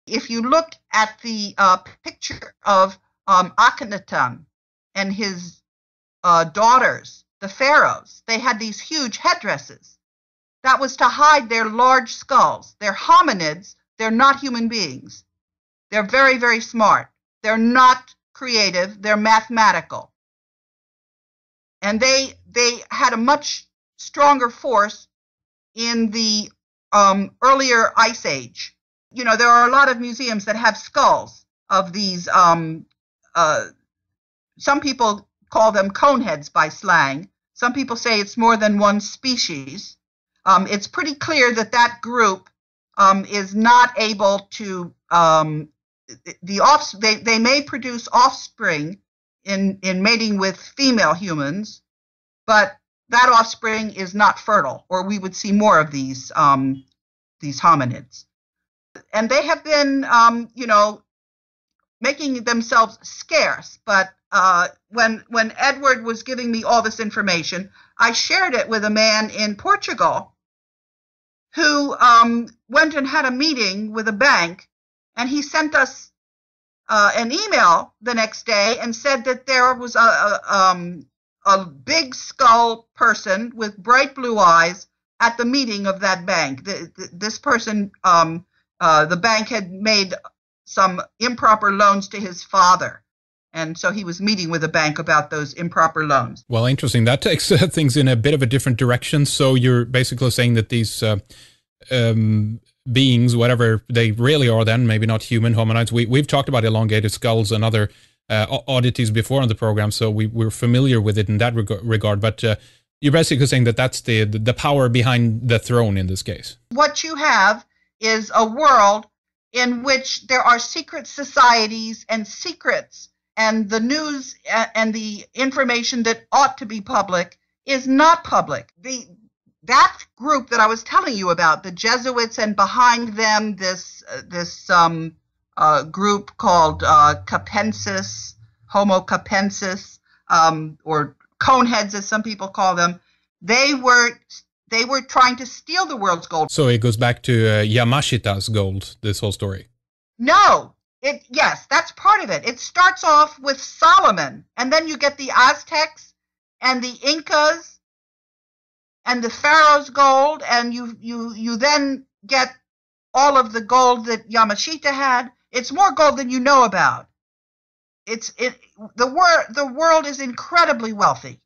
If you look at the picture of Akhenaten and his daughters, the pharaohs, they had these huge headdresses. That was to hide their large skulls. They're hominids. They're not human beings. They're very, very smart. They're not creative. They're mathematical. And they had a much stronger force in the earlier Ice Age. You know, there are a lot of museums that have skulls of these, some people call them coneheads by slang. Some people say it's more than one species. It's pretty clear that that group is not able to, they may produce offspring in mating with female humans, but that offspring is not fertile, or we would see more of these hominids. And they have been, making themselves scarce. But when Edward was giving me all this information, I shared it with a man in Portugal who went and had a meeting with a bank, and he sent us an email the next day and said that there was a big skull person with bright blue eyes at the meeting of that bank. This person, the bank had made some improper loans to his father, and so he was meeting with the bank about those improper loans. Well, interesting. That takes things in a bit of a different direction. So you're basically saying that these beings, whatever they really are then, maybe not human hominids. We've talked about elongated skulls and other oddities before on the program, so we're familiar with it in that regard. But you're basically saying that that's the power behind the throne in this case. What you have is a world in which there are secret societies and secrets, and the news and the information that ought to be public is not public. That group that I was telling you about, the Jesuits, and behind them this group called Capensis, Homo capensis, or coneheads as some people call them, they were trying to steal the world's gold. So it goes back to Yamashita's gold, this whole story. No. Yes, that's part of it. It starts off with Solomon, and then you get the Aztecs and the Incas and the Pharaoh's gold, and you then get all of the gold that Yamashita had. It's more gold than you know about. The world is incredibly wealthy.